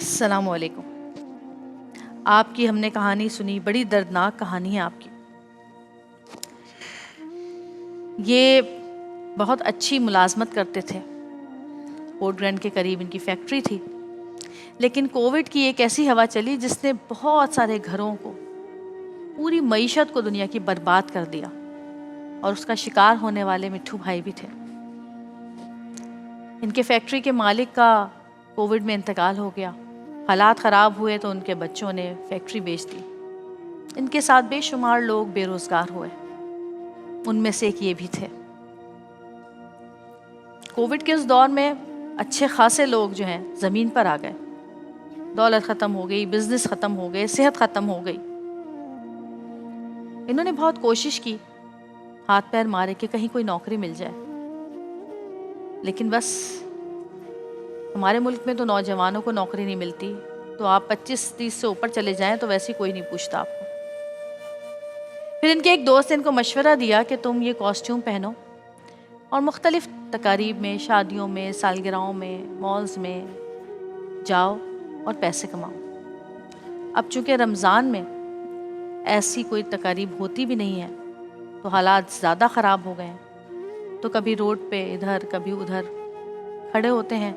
अस्सलाम वालेकुम। आपकी हमने कहानी सुनी, बड़ी दर्दनाक कहानी है आपकी। ये बहुत अच्छी मुलाजमत करते थे, पोर्ट ग्रैंड के करीब इनकी फैक्ट्री थी। लेकिन कोविड की एक ऐसी हवा चली जिसने बहुत सारे घरों को, पूरी मईशत को दुनिया की बर्बाद कर दिया, और उसका शिकार होने वाले मिट्ठू भाई भी थे। इनके फैक्ट्री के मालिक का कोविड में इंतकाल हो गया। हालात ख़राब हुए तो उनके बच्चों ने फैक्ट्री बेच दी। इनके साथ बेशुमार लोग बेरोज़गार हुए, उनमें से एक ये भी थे। कोविड के उस दौर में अच्छे खासे लोग जो हैं ज़मीन पर आ गए। दौलत ख़त्म हो गई, बिजनेस ख़त्म हो गए, सेहत ख़त्म हो गई। इन्होंने बहुत कोशिश की, हाथ पैर मारे कि कहीं कोई नौकरी मिल जाए। लेकिन बस हमारे मुल्क में तो नौजवानों को नौकरी नहीं मिलती, तो आप 25-30 से ऊपर चले जाएं तो वैसे कोई नहीं पूछता आपको। फिर इनके एक दोस्त ने इनको मशवरा दिया कि तुम ये कॉस्ट्यूम पहनो और मुख्तलिफ तकारीब में, शादियों में, सालगिरहों में, मॉल्स में जाओ और पैसे कमाओ। अब चूँकि रमज़ान में ऐसी कोई तकारीब होती भी नहीं है, तो हालात ज़्यादा ख़राब हो गए हैं। तो कभी रोड पे इधर कभी उधर खड़े होते हैं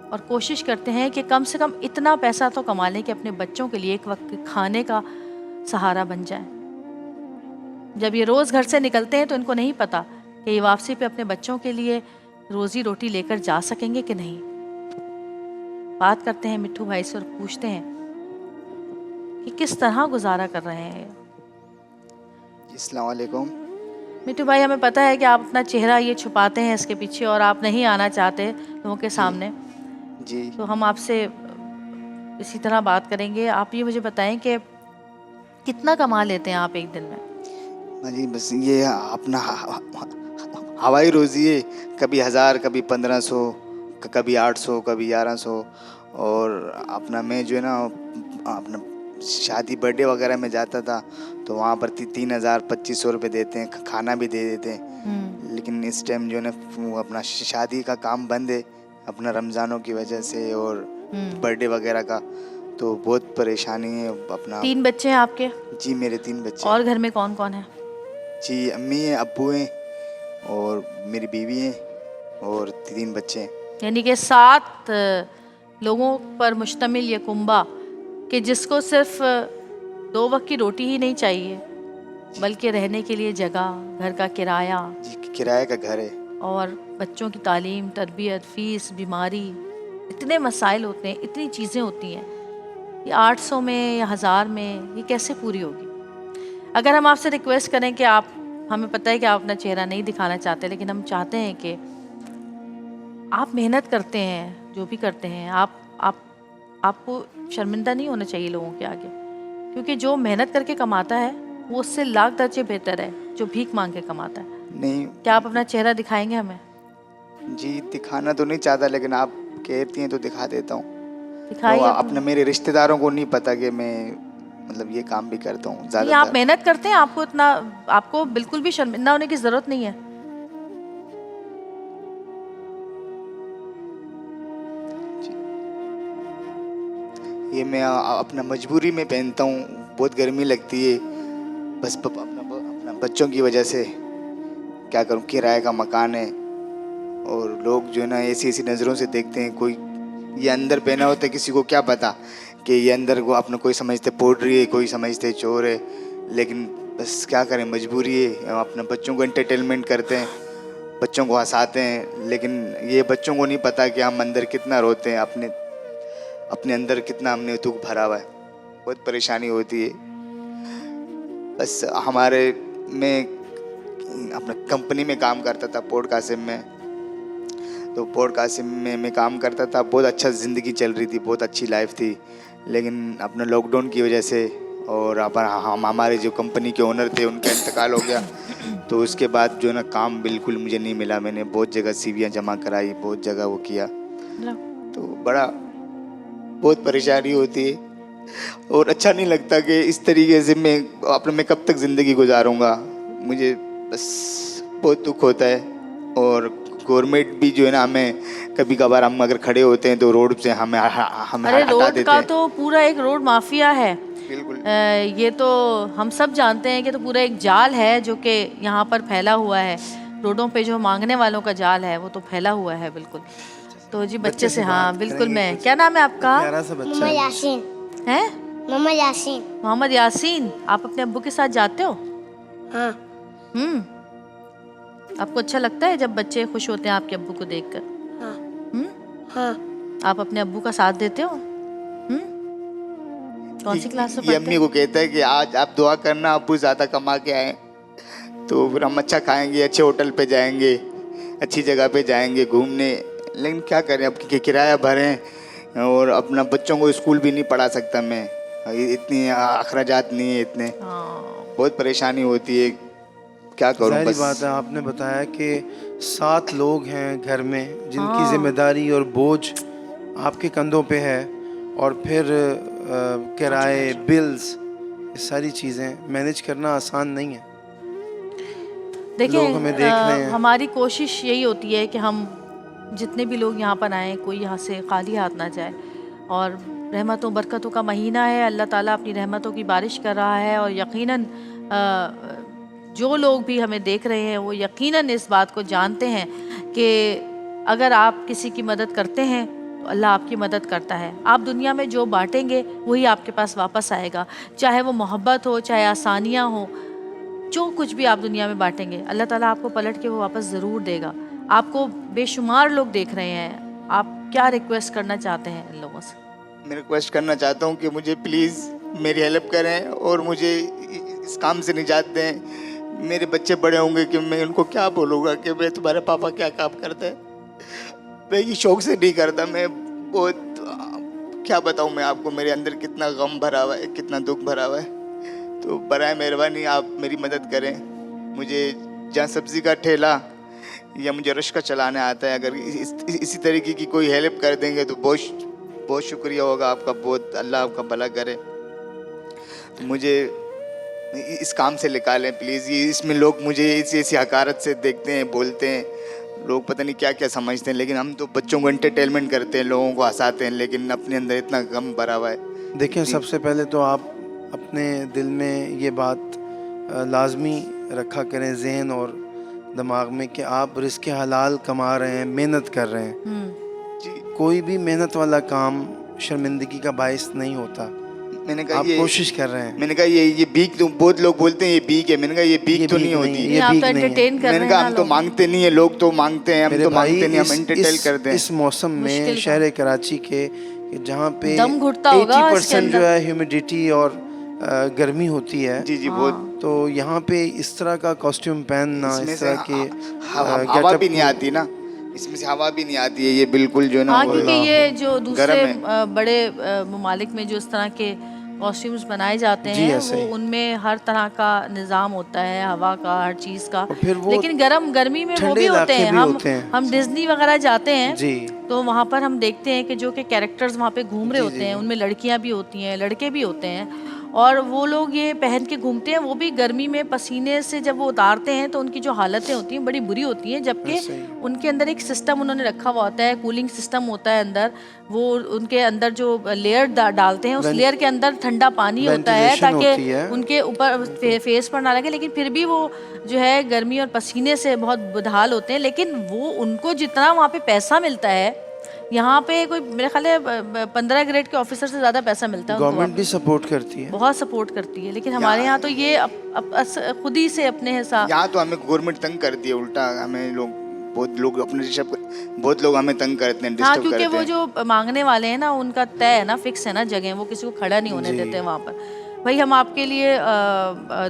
और कोशिश करते हैं कि कम से कम इतना पैसा तो कमा लें कि अपने बच्चों के लिए एक वक्त के खाने का सहारा बन जाए। जब ये रोज़ घर से निकलते हैं तो इनको नहीं पता कि ये वापसी पे अपने बच्चों के लिए रोज़ी रोटी लेकर जा सकेंगे कि नहीं। बात करते हैं मिट्ठू भाई से और पूछते हैं कि किस तरह गुजारा कर रहे हैं। अस्सलाम वालेकुम। मिट्ठू भाई, हमें पता है कि आप अपना चेहरा ये छुपाते हैं इसके पीछे और आप नहीं आना चाहते लोगों के सामने, जी तो हम आपसे इसी तरह बात करेंगे। आप ये मुझे बताएं कि कितना कमा लेते हैं आप एक दिन में? हाँ जी, बस ये अपना हवाई रोज़ी है। कभी 1000, कभी 1500, कभी 800, कभी 1100। और अपना मैं जो है ना अपना शादी बर्थडे वगैरह में जाता था तो वहाँ पर 3000 2500 रुपये देते हैं, खाना भी दे देते हैं। लेकिन इस टाइम जो है ना वो अपना शादी का काम बंद है अपना रमज़ानों की वजह से और बर्थडे वगैरह का, तो बहुत परेशानी है अपना। 3 बच्चे हैं आपके? जी मेरे 3 बच्चे और हैं। घर में कौन कौन है? जी अम्मी हैं, अब्बू हैं और मेरी बीवी हैं और 3 बच्चे हैं। यानी कि 7 लोगों पर मुश्तमिल ये कुंबा कि जिसको सिर्फ 2 वक्त की रोटी ही नहीं चाहिए, बल्कि रहने के लिए जगह, घर का किराया, जी किराए का घर है। और बच्चों की तालीम, तरबियत, फ़ीस, बीमारी, इतने मसाइल होते हैं, इतनी चीज़ें होती हैं। ये 800 में या 1000 में ये कैसे पूरी होगी? अगर हम आपसे रिक्वेस्ट करें कि आप, हमें पता है कि आप अपना चेहरा नहीं दिखाना चाहते, लेकिन हम चाहते हैं कि आप मेहनत करते हैं, जो भी करते हैं, आपको शर्मिंदा नहीं होना चाहिए लोगों के आगे, क्योंकि जो मेहनत करके कमाता है वो उससे लाख दर्जे बेहतर है जो भीख मांग के कमाता है। नहीं क्या आप अपना चेहरा दिखाएंगे हमें? जी, दिखाना तो नहीं चाहता लेकिन आप कहती हैं तो दिखा देता हूँ। तो दिखाइए अपने मेरे रिश्तेदारों को नहीं पता कि मैं मतलब ये काम भी करता हूँ नहीं, आप ज़्यादातर। मेहनत करते हैं, आपको इतना, आपको बिल्कुल भी शर्मिंदा होने की ज़रूरत नहीं है। ये मैं अपना मजबूरी में पहनता हूँ, बहुत गर्मी लगती है बस अपना बच्चों की वजह से। क्या करूँ, किराए का मकान है और लोग जो है ना ऐसी ऐसी नज़रों से देखते हैं। कोई ये अंदर पहना होता है, किसी को क्या पता कि ये अंदर को अपना कोई समझते पोड्री है, कोई समझते चोर है। लेकिन बस क्या करें, मजबूरी है। हम अपने बच्चों को एंटरटेनमेंट करते हैं, बच्चों को हंसाते हैं, लेकिन ये बच्चों को नहीं पता कि हम अंदर कितना रोते हैं, अपने अंदर कितना हमने दुख भरा हुआ है। बहुत परेशानी होती है। बस हमारे, मैं अपना कंपनी में काम करता था पोर्ट कासिम में, तो पोर्ट कासिम में मैं काम करता था। बहुत अच्छा ज़िंदगी चल रही थी, बहुत अच्छी लाइफ थी। लेकिन अपना लॉकडाउन की वजह से और हम हमारे जो कंपनी के ओनर थे उनका इंतकाल हो गया, तो उसके बाद जो है ना काम बिल्कुल मुझे नहीं मिला। मैंने बहुत जगह सीवियाँ जमा कराई, बहुत जगह वो किया, तो बहुत परेशानी होती है और अच्छा नहीं लगता कि इस तरीके से मैं कब तक ज़िंदगी गुजारूंगा। मुझे बस बहुत दुख होता है और गवर्नमेंट भी जो है ना, हमें कभी कभार हम अगर खड़े होते हैं तो रोड से हमें अरे हटा रोड देते का हैं। तो पूरा एक रोड माफिया है। बिल्कुल। ये तो हम सब जानते हैं कि तो पूरा एक जाल है जो कि यहाँ पर फैला हुआ है। रोडों पे जो मांगने वालों का जाल है वो तो फैला हुआ है बिल्कुल। तो जी बच्चे से, हाँ बिल्कुल। मैं, क्या नाम है आपका? प्यारा सा बच्चा मोहम्मद है। यासीन। हैं? मोहम्मद यासीन। मोहम्मद यासीन। आप अपने अब्बू के साथ जाते हो? हाँ। आपको अच्छा लगता है जब बच्चे खुश होते हैं आपके अब्बू को देखकर? हाँ। हाँ। आप अपने अब्बू का साथ देते हो? कौन सी क्लास में ये पढ़ते अम्मी हैं? को कहता है कि आज आप दुआ करना अब्बू ज़्यादा कमा के आए, तो फिर हम अच्छा खाएंगे, अच्छे होटल पे जाएंगे, अच्छी जगह पे जाएंगे घूमने। लेकिन क्या करें, अब किराया भरें और अपना बच्चों को स्कूल भी नहीं पढ़ा सकता मैं, इतनी अखराजात नहीं है इतने, हाँ। बहुत परेशानी होती है। क्या करूं? जाहिर बस बात है, आपने बताया कि 7 लोग हैं घर में जिनकी हाँ। जिम्मेदारी और बोझ आपके कंधों पे है, और फिर किराए, बिल्स, ये सारी चीज़ें मैनेज करना आसान नहीं है। देखिए, लोग हमें देख रहे हैं। हमारी कोशिश यही होती है कि हम जितने भी लोग यहाँ पर आएँ, कोई यहाँ से खाली हाथ ना जाए। और रहमतों बरकतों का महीना है, अल्लाह ताला अपनी रहमतों की बारिश कर रहा है। और यकीनन जो लोग भी हमें देख रहे हैं वो यकीनन इस बात को जानते हैं कि अगर आप किसी की मदद करते हैं तो अल्लाह आपकी मदद करता है। आप दुनिया में जो बांटेंगे वही आपके पास वापस आएगा, चाहे वो मोहब्बत हो, चाहे आसानियाँ हो, जो कुछ भी आप दुनिया में बांटेंगे अल्लाह ताला आपको पलट के वो वापस ज़रूर देगा। आपको बेशुमार लोग देख रहे हैं, आप क्या रिक्वेस्ट करना चाहते हैं इन लोगों से? मैं रिक्वेस्ट करना चाहता हूँ कि मुझे प्लीज़ मेरी हेल्प करें और मुझे इस काम से निजात दें। मेरे बच्चे बड़े होंगे कि मैं उनको क्या बोलूँगा कि मैं तुम्हारे पापा क्या काम करते हैं। मैं ये शौक से नहीं करता, मैं बहुत क्या बताऊँ मैं आपको, मेरे अंदर कितना गम भरा हुआ है, कितना दुख भरा हुआ है। तो बराए मेहरबानी आप मेरी मदद करें। मुझे जहाँ सब्ज़ी का ठेला या मुझे रिक्शा चलाना आता है, अगर इसी तरीके की कोई हेल्प कर देंगे तो बहुत बहुत शुक्रिया होगा आपका, बहुत अल्लाह आपका भला करे। तो मुझे इस काम से निकालें प्लीज़। ये इसमें लोग मुझे ऐसी हकारत से देखते हैं, बोलते हैं, लोग पता नहीं क्या क्या समझते हैं, लेकिन हम तो बच्चों को एंटरटेनमेंट करते हैं, लोगों को हंसाते हैं, लेकिन अपने अंदर इतना गम भरा हुआ है। देखें, सबसे पहले तो आप अपने दिल में ये बात लाजमी रखा करें, जहन और दिमाग में, कि आप रिज़्क़ हलाल कमा रहे हैं, मेहनत कर रहे हैं। कोई भी मेहनत वाला काम शर्मिंदगी का बायस नहीं होता। मैंने कहा आप ये कोशिश कर रहे हैं। मैंने कहा ये भीख, तो बहुत लोग बोलते हैं ये भीख है। मैंने कहा ये भीख तो नहीं होती। ये आप भीख तो नहीं है। एंटरटेन कर रहे मैंने हैं कहा ना हम तो लोग। मांगते नहीं है, लोग तो मांगते हैं, हम मेरे तो भाई, मांगते नहीं, हम एंटरटेन करते हैं। इस मौसम में मुश्किल का। शहर कराची के कि जहाँ पे दम घुटता होगा इसके 80% जो अंदर। है ह्यूमिडिटी और गर्मी होती है, जी जी, बहुत। तो यहाँ पे इस तरह का कॉस्ट्यूम पहनना, इसमें इस से तरह के हवा भी नहीं आती ना, इसमें से हवा भी नहीं आती है, ये बिल्कुल जो है ना हाँ, वो क्योंकि ये जो दूसरे गर्म है। बड़े ममालिक में जो इस तरह के कॉस्ट्यूम्स बनाए जाते जी, हैं ऐसे वो ही। उनमें हर तरह का निज़ाम होता है, हवा का, हर चीज़ का। और फिर वो लेकिन गर्मी में वो ठंडे भी होते इलाके हैं। भी हम होते हैं। हम डिज्नी वगैरह जाते हैं जी तो वहाँ पर हम देखते हैं कि जो कि कैरेक्टर्स वहाँ पे घूम रहे जी, होते जी, हैं, जी। उनमें लड़कियाँ भी होती हैं, लड़के भी होते हैं, और वो लोग ये पहन के घूमते हैं। वो भी गर्मी में पसीने से जब वो उतारते हैं तो उनकी जो हालतें होती हैं बड़ी बुरी होती हैं, जबकि ऐसे ही। उनके अंदर एक सिस्टम उन्होंने रखा हुआ होता है, कूलिंग सिस्टम होता है अंदर। वो उनके अंदर जो लेयर डालते हैं, उस लेयर के अंदर ठंडा पानी होता है वेंटिलेशन होती ताकि है। उनके ऊपर फेस पर ना लगे। लेकिन फिर भी वो जो है गर्मी और पसीने से बहुत बदहाल होते हैं। लेकिन वो उनको जितना वहाँ पे पैसा मिलता है, यहाँ पे कोई मेरे ख्याल है 15 ग्रेड के ऑफिसर से ज़्यादा पैसा मिलता है उनको गवर्नमेंट वहाँ भी सपोर्ट करती है। बहुत सपोर्ट करती है। लेकिन हमारे यहाँ तो ये खुद ही से अपने हिसाब। यहाँ तो हमें गवर्नमेंट तंग करती है उल्टा, हमें लोग, बहुत लोग अपने डिस्टर्ब, बहुत लोग हमें तंग करते हैं, हाँ, डिस्टर्ब क्योंकि करते वो हैं। जो मांगने वाले हैं ना, उनका तय है ना, फिक्स है ना जगह, वो किसी को खड़ा नहीं होने जी। देते वहाँ पर। भाई, हम आपके लिए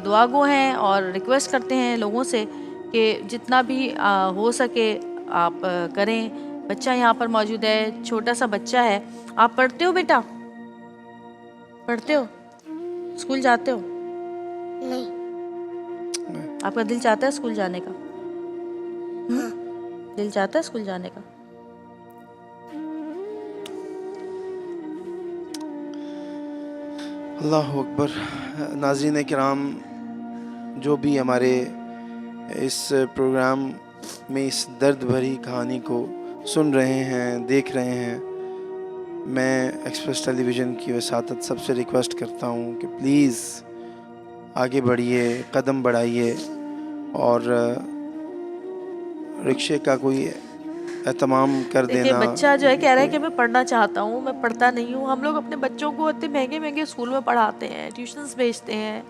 दुआगो हैं और रिक्वेस्ट करते हैं लोगों से कि जितना भी हो सके आप करें। बच्चा यहाँ पर मौजूद है, छोटा सा बच्चा है। आप पढ़ते हो बेटा? पढ़ते हो? स्कूल जाते हो? नहीं। आपका दिल चाहता है स्कूल जाने का? दिल चाहता है स्कूल जाने का? अल्लाह अकबर। नाज़रीन किराम, जो भी हमारे इस प्रोग्राम में इस दर्द भरी कहानी को सुन रहे हैं, देख रहे हैं, मैं एक्सप्रेस टेलीविज़न की वसातत सबसे रिक्वेस्ट करता हूँ कि प्लीज़ आगे बढ़िए, कदम बढ़ाइए और रिक्शे का कोई एहतमाम कर देखिए देना। बच्चा जो है कह रहा है कि मैं पढ़ना चाहता हूँ, मैं पढ़ता नहीं हूँ। हम लोग अपने बच्चों को इतने महंगे महंगे स्कूल में पढ़ाते हैं, ट्यूशन्स भेजते हैं,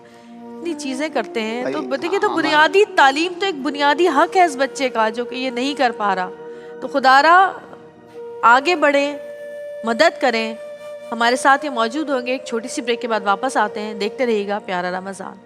इतनी चीज़ें करते हैं। तो देखिए तो बुनियादी तालीम तो एक बुनियादी हक है इस बच्चे का जो कि ये नहीं कर पा रहा। तो खुदारा आगे बढ़ें, मदद करें। हमारे साथ ये मौजूद होंगे। एक छोटी सी ब्रेक के बाद वापस आते हैं। देखते रहिएगा प्यारा रमज़ान।